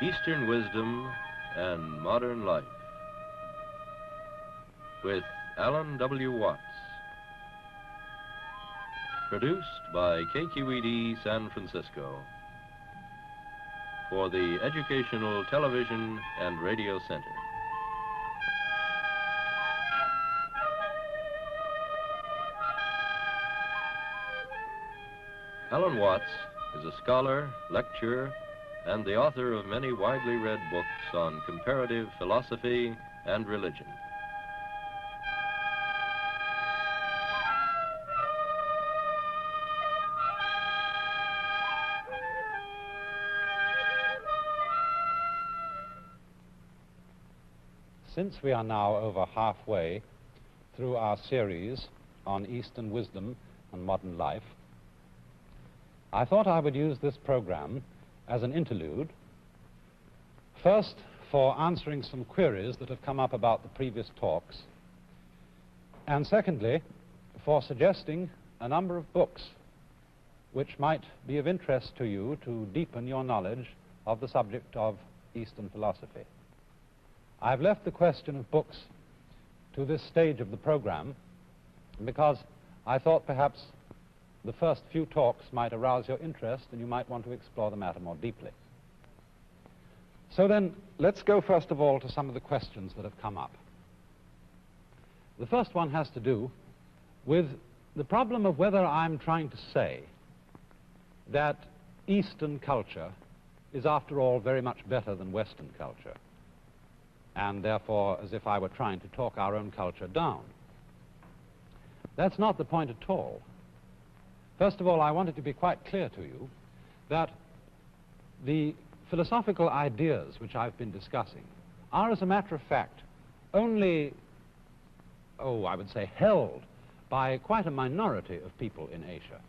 Eastern Wisdom and Modern Life with Alan W. Watts. Produced by KQED San Francisco for the Educational Television and Radio Center. Alan Watts is a scholar, lecturer, and the author of many widely read books on comparative philosophy and religion. Since we are now over halfway through our series on Eastern wisdom and modern life, I thought I would use this program as an interlude, first for answering some queries that have come up about the previous talks, and secondly, for suggesting a number of books which might be of interest to you to deepen your knowledge of the subject of Eastern philosophy. I've left the question of books to this stage of the program because I thought perhaps the first few talks might arouse your interest and you might want to explore the matter more deeply. So then, let's go first of all to some of the questions that have come up. The first one has to do with the problem of whether I'm trying to say that Eastern culture is after all very much better than Western culture, and therefore as if I were trying to talk our own culture down. That's not the point at all. First of all, I want it to be quite clear to you that the philosophical ideas which I've been discussing are, as a matter of fact, only, I would say, held by quite a minority of people in Asia.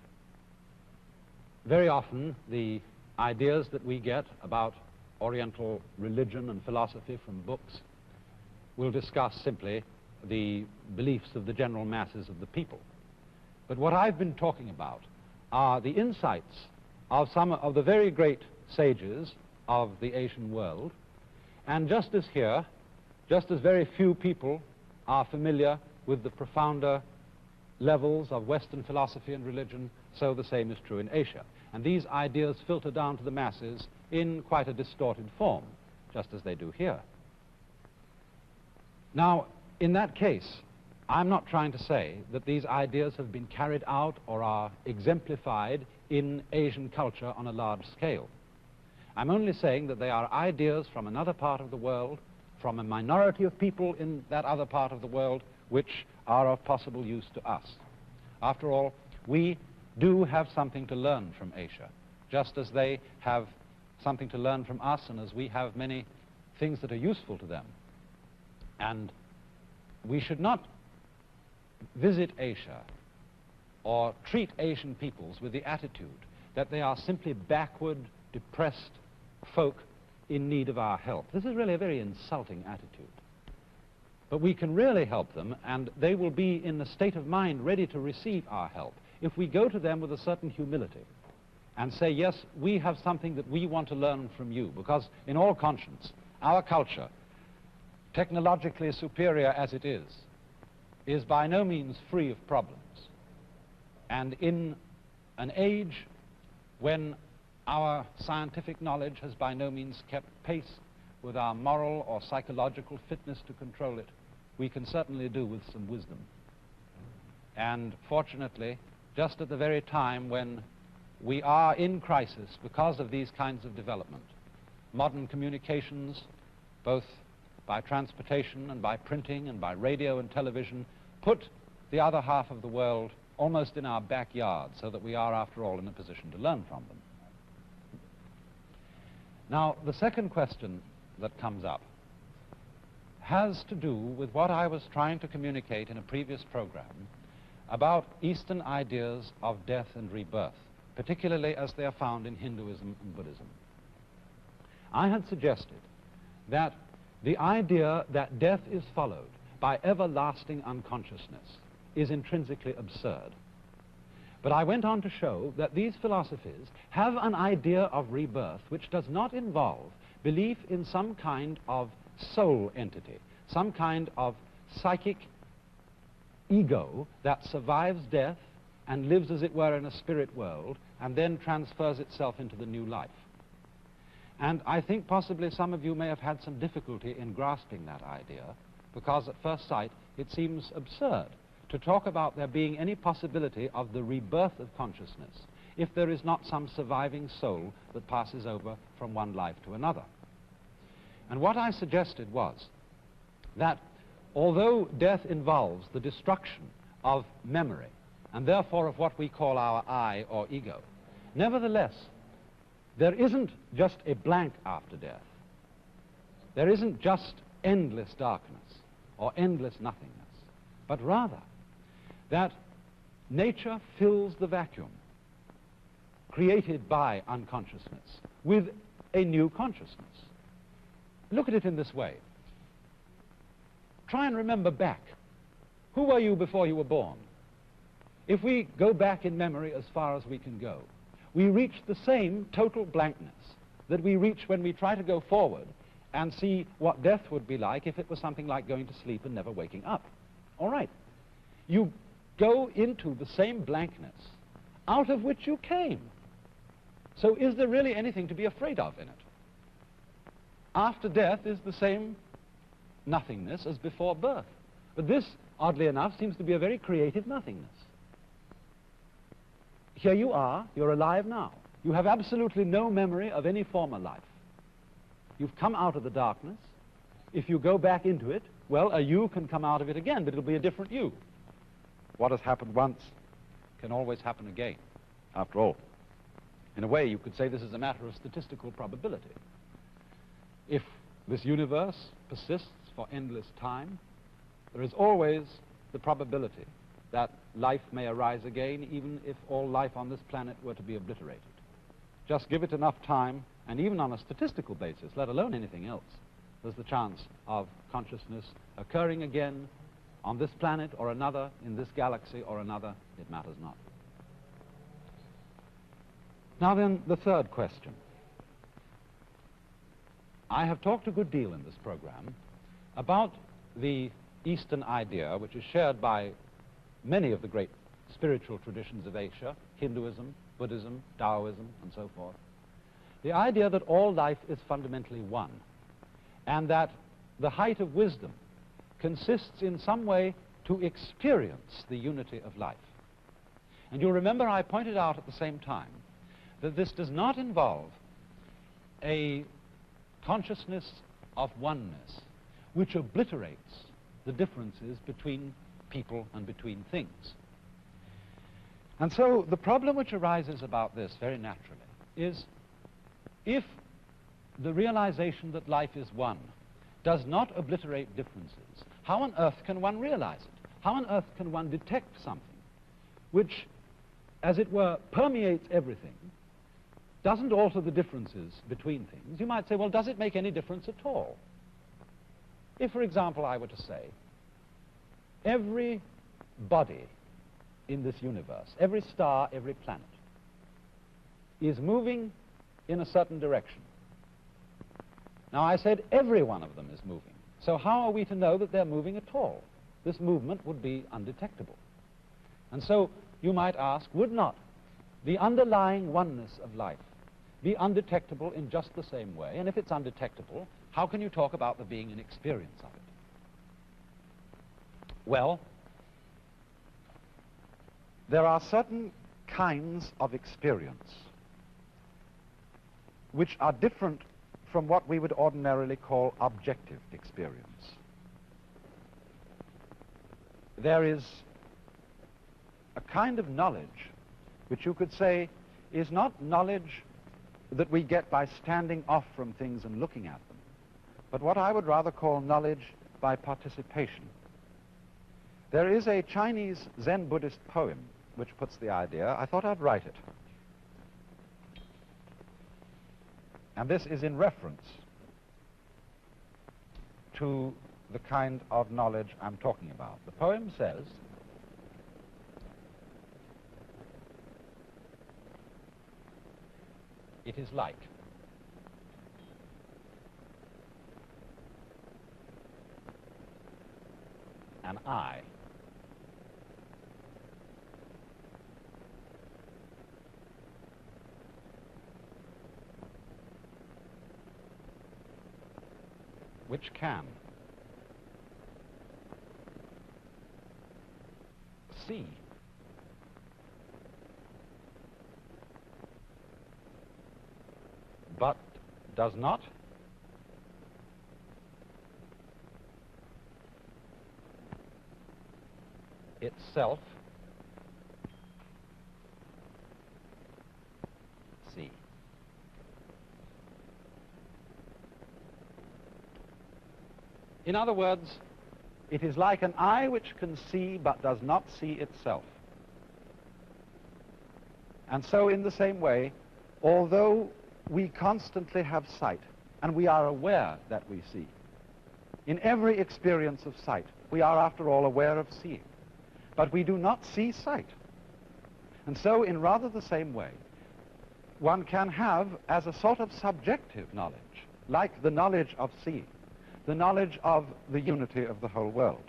Very often, the ideas that we get about Oriental religion and philosophy from books will discuss simply the beliefs of the general masses of the people. But what I've been talking about are the insights of some of the very great sages of the Asian world, and just as here, just as very few people are familiar with the profounder levels of Western philosophy and religion, so the same is true in Asia. And these ideas filter down to the masses in quite a distorted form, just as they do here. Now, in that case, I'm not trying to say that these ideas have been carried out or are exemplified in Asian culture on a large scale. I'm only saying that they are ideas from another part of the world, from a minority of people in that other part of the world, which are of possible use to us. After all, we do have something to learn from Asia, just as they have something to learn from us, and as we have many things that are useful to them. And we should not visit Asia or treat Asian peoples with the attitude that they are simply backward, depressed folk in need of our help. This is really a very insulting attitude. But we can really help them, and they will be in the state of mind ready to receive our help if we go to them with a certain humility and say, yes, we have something that we want to learn from you, because in all conscience, our culture, technologically superior as it is by no means free of problems. And in an age when our scientific knowledge has by no means kept pace with our moral or psychological fitness to control it, we can certainly do with some wisdom. And fortunately, just at the very time when we are in crisis because of these kinds of development, modern communications, both by transportation and by printing and by radio and television, put the other half of the world almost in our backyard, so that we are, after all, in a position to learn from them. Now, the second question that comes up has to do with what I was trying to communicate in a previous program about Eastern ideas of death and rebirth, particularly as they are found in Hinduism and Buddhism. I had suggested that the idea that death is followed by everlasting unconsciousness is intrinsically absurd. But I went on to show that these philosophies have an idea of rebirth which does not involve belief in some kind of soul entity, some kind of psychic ego that survives death and lives, as it were, in a spirit world and then transfers itself into the new life. And I think possibly some of you may have had some difficulty in grasping that idea, because at first sight it seems absurd to talk about there being any possibility of the rebirth of consciousness if there is not some surviving soul that passes over from one life to another. And what I suggested was that although death involves the destruction of memory, and therefore of what we call our I or ego, nevertheless, there isn't just a blank after death. There isn't just endless darkness or endless nothingness, but rather that nature fills the vacuum created by unconsciousness with a new consciousness. Look at it in this way. Try and remember back. Who were you before you were born? If we go back in memory as far as we can go, we reach the same total blankness that we reach when we try to go forward and see what death would be like if it was something like going to sleep and never waking up. All right. You go into the same blankness out of which you came. So is there really anything to be afraid of in it? After death is the same nothingness as before birth. But this, oddly enough, seems to be a very creative nothingness. Here you are, you're alive now. You have absolutely no memory of any former life. You've come out of the darkness. If you go back into it, well, a you can come out of it again, but it'll be a different you. What has happened once can always happen again, after all. In a way, you could say this is a matter of statistical probability. If this universe persists for endless time, there is always the probability that life may arise again, even if all life on this planet were to be obliterated. Just give it enough time, and even on a statistical basis, let alone anything else, there's the chance of consciousness occurring again on this planet or another, in this galaxy or another, it matters not. Now then, the third question. I have talked a good deal in this program about the Eastern idea, which is shared by many of the great spiritual traditions of Asia, Hinduism, Buddhism, Taoism, and so forth. The idea that all life is fundamentally one, and that the height of wisdom consists in some way to experience the unity of life. And you'll remember I pointed out at the same time that this does not involve a consciousness of oneness which obliterates the differences between people and between things. And so the problem which arises about this very naturally is, if the realization that life is one does not obliterate differences, how on earth can one realize it? How on earth can one detect something which, as it were, permeates everything, doesn't alter the differences between things? You might say, well, does it make any difference at all? If, for example, I were to say, every body in this universe, every star, every planet, is moving in a certain direction. Now, I said every one of them is moving. So how are we to know that they're moving at all? This movement would be undetectable. And so you might ask, would not the underlying oneness of life be undetectable in just the same way? And if it's undetectable, how can you talk about there being an experience of it? Well, there are certain kinds of experience which are different from what we would ordinarily call objective experience. There is a kind of knowledge which you could say is not knowledge that we get by standing off from things and looking at them, but what I would rather call knowledge by participation. There is a Chinese Zen Buddhist poem which puts the idea. I thought I'd write it. And this is in reference to the kind of knowledge I'm talking about. The poem says, "It is like an I. Which can see but does not itself see. In other words, it is like an eye which can see but does not see itself. And so in the same way, although we constantly have sight, and we are aware that we see, in every experience of sight, we are after all aware of seeing, but we do not see sight. And so in rather the same way, one can have as a sort of subjective knowledge, like the knowledge of seeing, the knowledge of the unity of the whole world.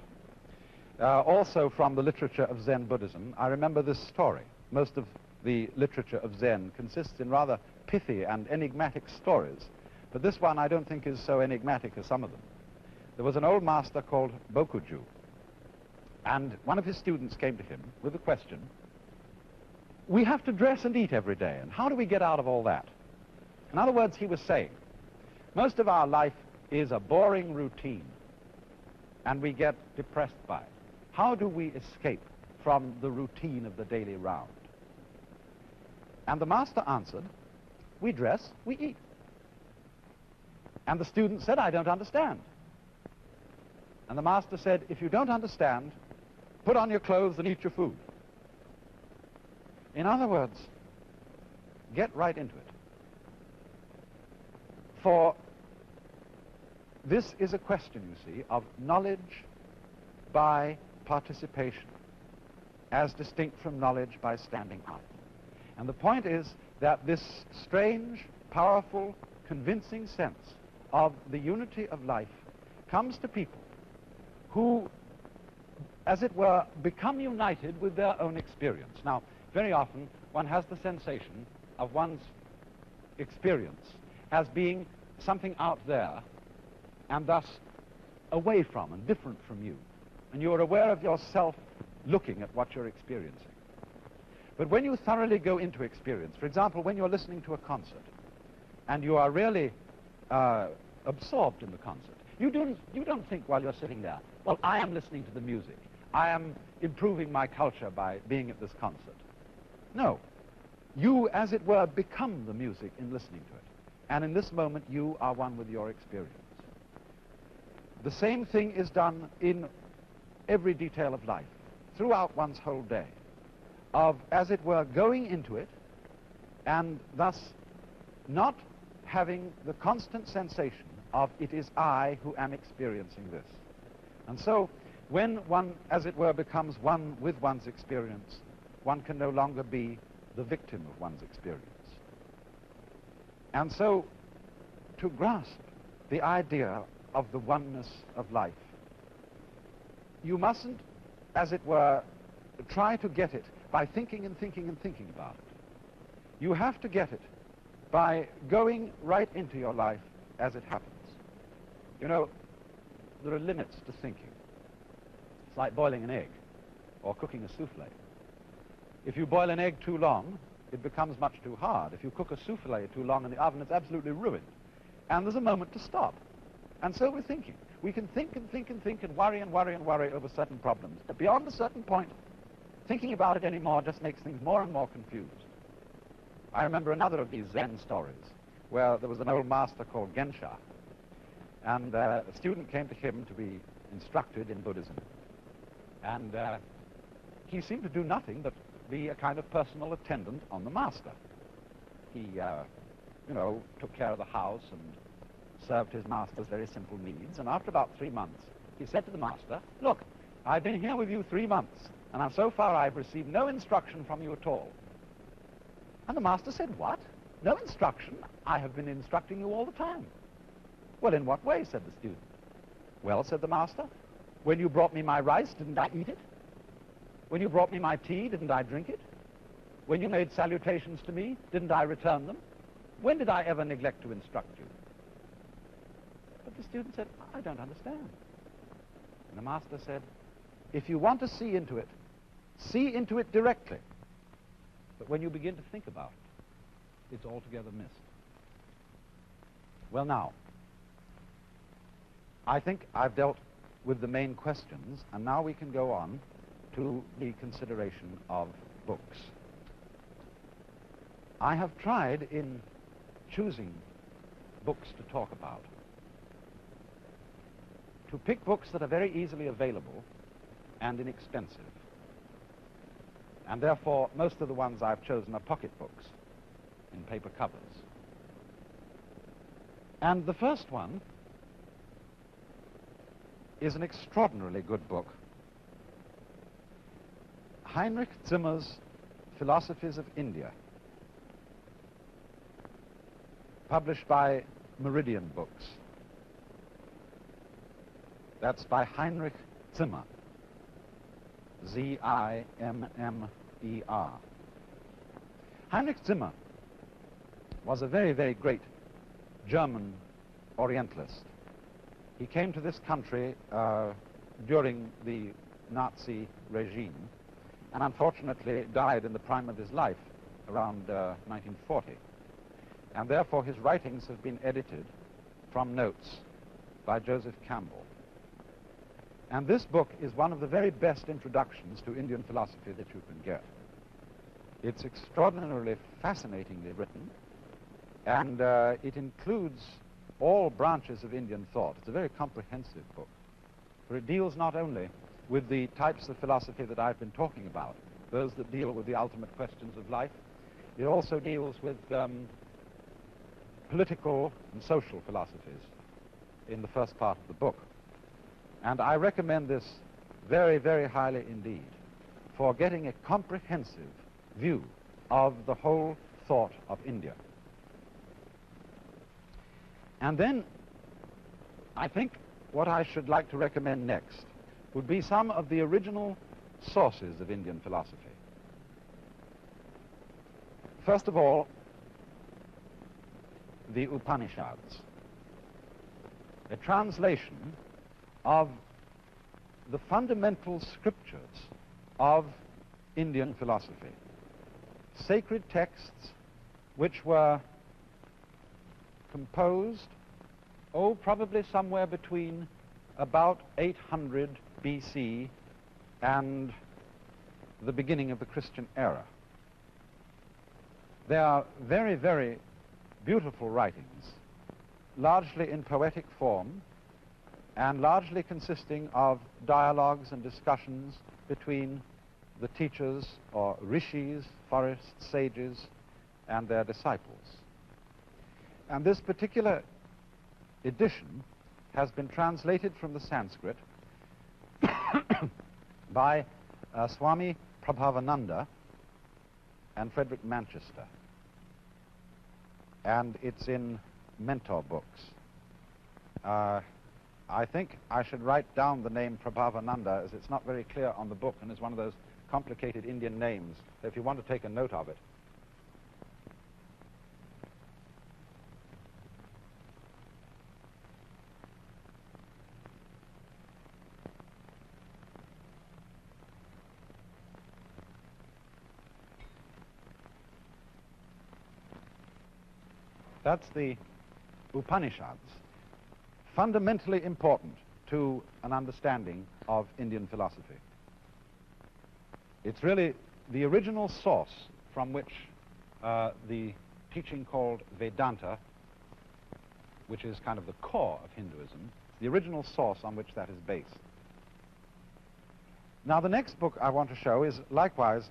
Also from the literature of Zen Buddhism, I remember this story. Most of the literature of Zen consists in rather pithy and enigmatic stories, but this one I don't think is so enigmatic as some of them. There was an old master called Bokuju, and one of his students came to him with the question, we have to dress and eat every day, and how do we get out of all that? In other words, he was saying, most of our life is a boring routine, and we get depressed by it. How do we escape from the routine of the daily round? And the master answered, we dress, we eat. And the student said, I don't understand. And the master said, if you don't understand, put on your clothes and eat your food. In other words, get right into it. For this is a question, you see, of knowledge by participation, as distinct from knowledge by standing out. And the point is that this strange, powerful, convincing sense of the unity of life comes to people who, as it were, become united with their own experience. Now, very often one has the sensation of one's experience as being something out there and thus away from and different from you. And you're aware of yourself looking at what you're experiencing. But when you thoroughly go into experience, for example, when you're listening to a concert and you are really absorbed in the concert, you don't think while you're sitting there, well, I am listening to the music. I am improving my culture by being at this concert. No. You, as it were, become the music in listening to it. And in this moment, you are one with your experience. The same thing is done in every detail of life, throughout one's whole day, of, as it were, going into it, and thus not having the constant sensation of it is I who am experiencing this. And so, when one, as it were, becomes one with one's experience, one can no longer be the victim of one's experience. And so, to grasp the idea of the oneness of life, you mustn't, as it were, try to get it by thinking and thinking and thinking about it. You have to get it by going right into your life as it happens. You know, there are limits to thinking. It's like boiling an egg or cooking a souffle. If you boil an egg too long, it becomes much too hard. If you cook a souffle too long in the oven, it's absolutely ruined. And there's a moment to stop. And so we're thinking. We can think and think and think and worry and worry and worry over certain problems. But beyond a certain point, thinking about it anymore just makes things more and more confused. I remember another of these Zen stories where there was an old master called Gensha, and a student came to him to be instructed in Buddhism. And he seemed to do nothing but be a kind of personal attendant on the master. He, took care of the house and served his master's very simple needs. And after about 3 months, he said to the master, look, I've been here with you 3 months, and so far I've received no instruction from you at all. And the master said, what? No instruction? I have been instructing you all the time. Well, in what way? Said the student. Well, said the master, When you brought me my rice, didn't I eat it? When you brought me my tea, didn't I drink it? When you made salutations to me, didn't I return them? When did I ever neglect to instruct you? But the student said, I don't understand. And the master said, if you want to see into it directly. But when you begin to think about it, it's altogether missed. Well, now, I think I've dealt with the main questions, and now we can go on to the consideration of books. I have tried in choosing books to talk about to pick books that are very easily available and inexpensive. And therefore, most of the ones I've chosen are pocket books in paper covers. And the first one is an extraordinarily good book. Heinrich Zimmer's Philosophies of India, published by Meridian Books. That's by Heinrich Zimmer, Z-I-M-M-E-R. Heinrich Zimmer was a very, very great German Orientalist. He came to this country during the Nazi regime, and unfortunately died in the prime of his life around 1940. And therefore his writings have been edited from notes by Joseph Campbell. And this book is one of the very best introductions to Indian philosophy that you can get. It's extraordinarily fascinatingly written, and it includes all branches of Indian thought. It's a very comprehensive book, for it deals not only with the types of philosophy that I've been talking about, those that deal with the ultimate questions of life. It also deals with political and social philosophies in the first part of the book. And I recommend this very, very highly indeed for getting a comprehensive view of the whole thought of India. And then I think what I should like to recommend next would be some of the original sources of Indian philosophy. First of all, the Upanishads, a translation of the fundamental scriptures of Indian philosophy, sacred texts which were composed, probably somewhere between about 800 BC and the beginning of the Christian era. They are very, very beautiful writings, largely in poetic form, and largely consisting of dialogues and discussions between the teachers or rishis, forest sages, and their disciples. And this particular edition has been translated from the Sanskrit by Swami Prabhavananda and Frederick Manchester. And it's in Mentor Books. I think I should write down the name Prabhavananda, as it's not very clear on the book and is one of those complicated Indian names. So if you want to take a note of it. That's the Upanishads, fundamentally important to an understanding of Indian philosophy. It's really the original source from which the teaching called Vedanta, which is kind of the core of Hinduism, the original source on which that is based. Now, the next book I want to show is likewise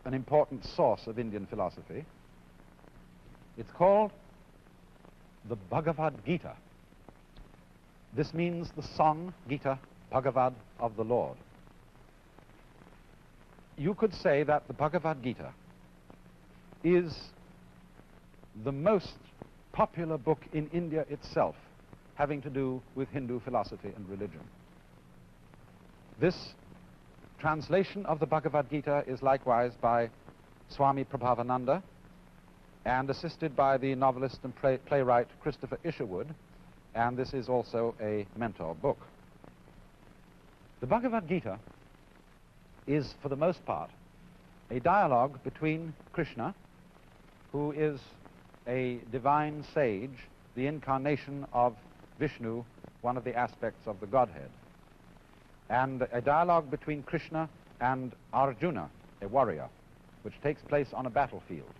an important source of Indian philosophy. It's called the Bhagavad Gita. This means the song, Gita, Bhagavad, of the Lord. You could say that the Bhagavad Gita is the most popular book in India itself having to do with Hindu philosophy and religion. This translation of the Bhagavad Gita is likewise by Swami Prabhavananda and assisted by the novelist and playwright Christopher Isherwood, and this is also a mentor book. The Bhagavad Gita is, for the most part, a dialogue between Krishna, who is a divine sage, the incarnation of Vishnu, one of the aspects of the Godhead, and a dialogue between Krishna and Arjuna, a warrior, which takes place on a battlefield.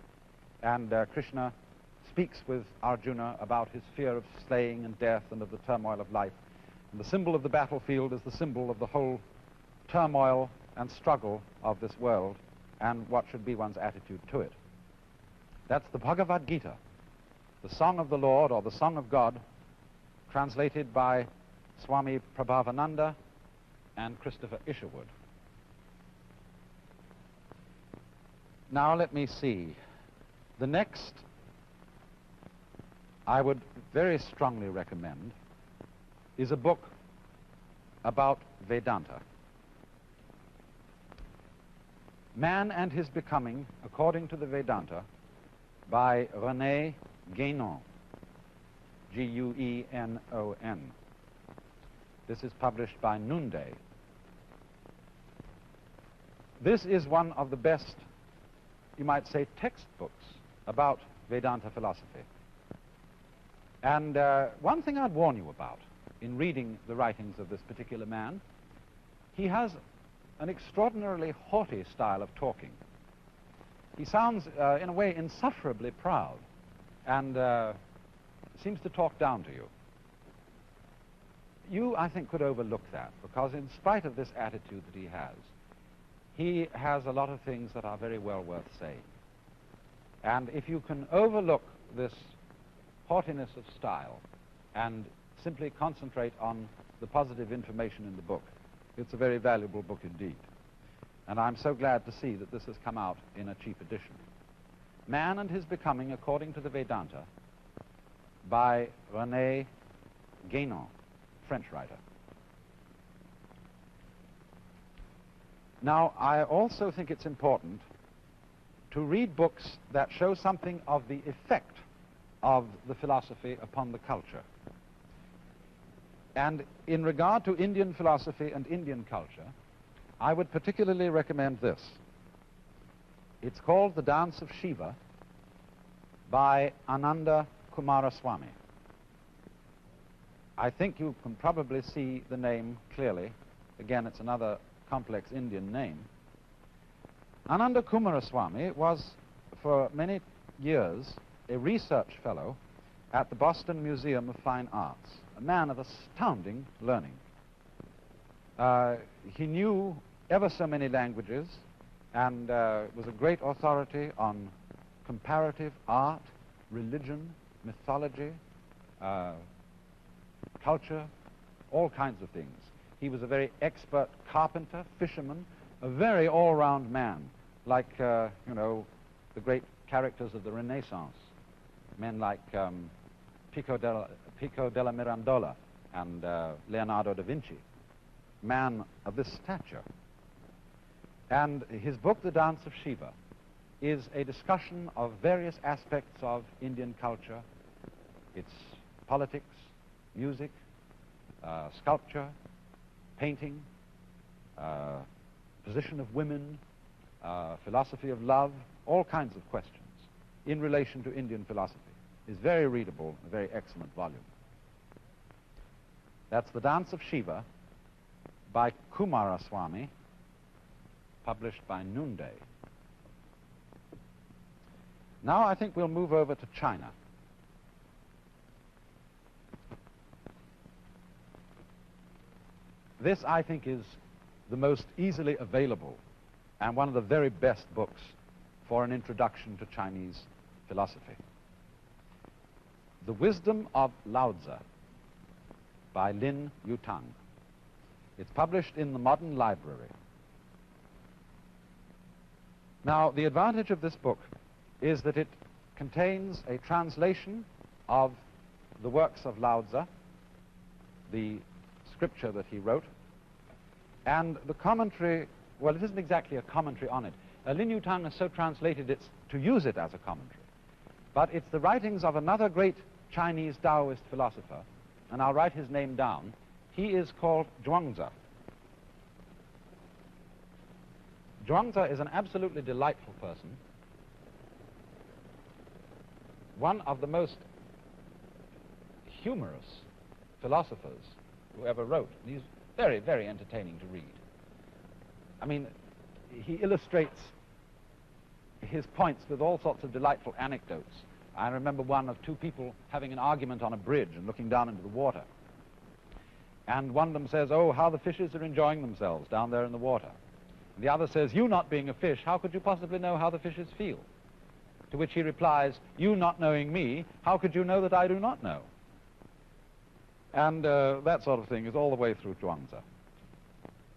And Krishna speaks with Arjuna about his fear of slaying and death and of the turmoil of life. And the symbol of the battlefield is the symbol of the whole turmoil and struggle of this world and what should be one's attitude to it. That's the Bhagavad Gita, the Song of the Lord or the Song of God, translated by Swami Prabhavananda and Christopher Isherwood. Now let me see. The next I would very strongly recommend is a book about Vedanta. Man and His Becoming, According to the Vedanta, by René Guénon, G-U-E-N-O-N. This is published by Noonday. This is one of the best, you might say, textbooks about Vedanta philosophy. And one thing I'd warn you about in reading the writings of this particular man, he has an extraordinarily haughty style of talking. He sounds, in a way, insufferably proud and seems to talk down to you. You, I think, could overlook that, because in spite of this attitude that he has a lot of things that are very well worth saying. And if you can overlook this haughtiness of style and simply concentrate on the positive information in the book, it's a very valuable book indeed. And I'm so glad to see that this has come out in a cheap edition. Man and His Becoming, According to the Vedanta, by René Guénon, French writer. Now, I also think it's important to read books that show something of the effect of the philosophy upon the culture. And in regard to Indian philosophy and Indian culture, I would particularly recommend this. It's called The Dance of Shiva by Ananda Kumaraswamy. I think you can probably see the name clearly. Again, it's another complex Indian name. Ananda Kumaraswamy was, for many years, a research fellow at the Boston Museum of Fine Arts, a man of astounding learning. He knew ever so many languages and was a great authority on comparative art, religion, mythology, culture, all kinds of things. He was a very expert carpenter, fisherman, a very all-round man, like, you know, the great characters of the Renaissance, men like Pico della Mirandola and Leonardo da Vinci, man of this stature. And his book, The Dance of Shiva, is a discussion of various aspects of Indian culture, its politics, music, sculpture, painting, position of women, philosophy of love, all kinds of questions in relation to Indian philosophy. Is very readable, a very excellent volume. That's The Dance of Shiva by Kumaraswamy, published by Noonday. Now I think we'll move over to China. This, I think, is the most easily available and one of the very best books for an introduction to Chinese philosophy. The Wisdom of Lao Tzu by Lin Yutang. It's published in the Modern Library. Now, the advantage of this book is that it contains a translation of the works of Lao Tzu, the scripture that he wrote, And the commentary, well, it isn't exactly a commentary on it. Lin Yutang has so translated it to use it as a commentary. But it's the writings of another great Chinese Taoist philosopher, and I'll write his name down. He is called Zhuangzi. Zhuangzi is an absolutely delightful person, one of the most humorous philosophers who ever wrote. He's very, very entertaining to read. I mean, he illustrates his points with all sorts of delightful anecdotes. I remember one of two people having an argument on a bridge and looking down into the water. And one of them says, "Oh, how the fishes are enjoying themselves down there in the water." And the other says, "You not being a fish, how could you possibly know how the fishes feel?" To which he replies, "You not knowing me, how could you know that I do not know?" And that sort of thing is all the way through Zhuangzi.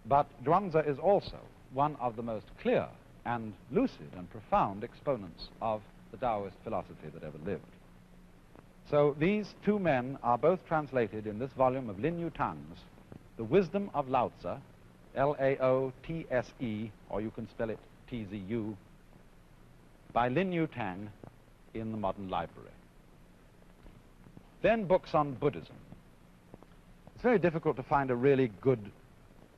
But Zhuangzi is also one of the most clear and lucid and profound exponents of the Taoist philosophy that ever lived. So these two men are both translated in this volume of Lin Yutang's The Wisdom of Lao Tse, Laotse, or you can spell it Tzu, by Lin Yutang in the Modern Library. Then books on Buddhism. It's very difficult to find a really good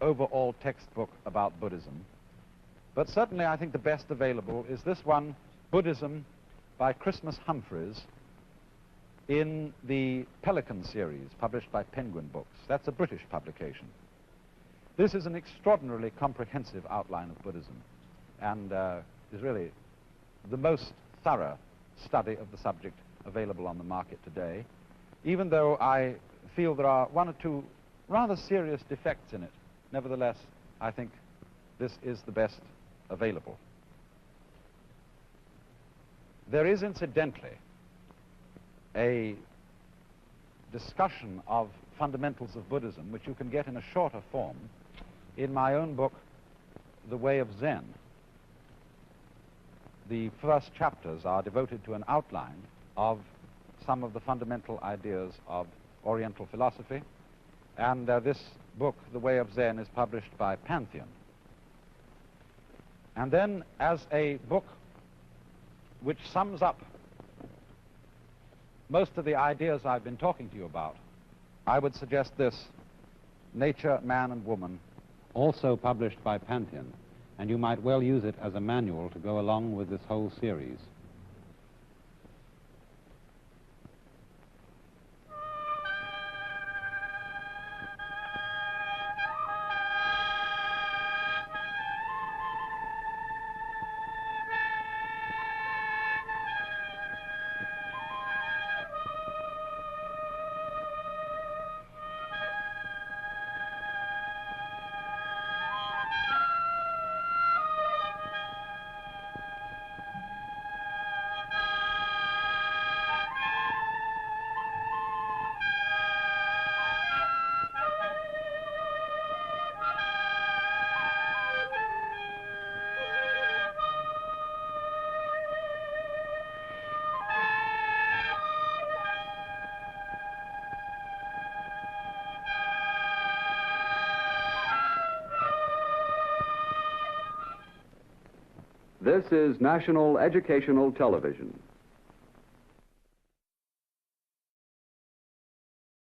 overall textbook about Buddhism, but certainly I think the best available is this one, Buddhism by Christmas Humphreys, in the Pelican series, published by Penguin Books. That's a British publication. This is an extraordinarily comprehensive outline of Buddhism, and is really the most thorough study of the subject available on the market today, even though I feel there are one or two rather serious defects in it. Nevertheless, I think this is the best available. There is, incidentally, a discussion of fundamentals of Buddhism, which you can get in a shorter form, in my own book, The Way of Zen. The first chapters are devoted to an outline of some of the fundamental ideas of Oriental philosophy, and this book, The Way of Zen, is published by Pantheon. And then, as a book which sums up most of the ideas I've been talking to you about, I would suggest this, Nature, Man and Woman, Also published by Pantheon, and you might well use it as a manual to go along with this whole series. This is National Educational Television.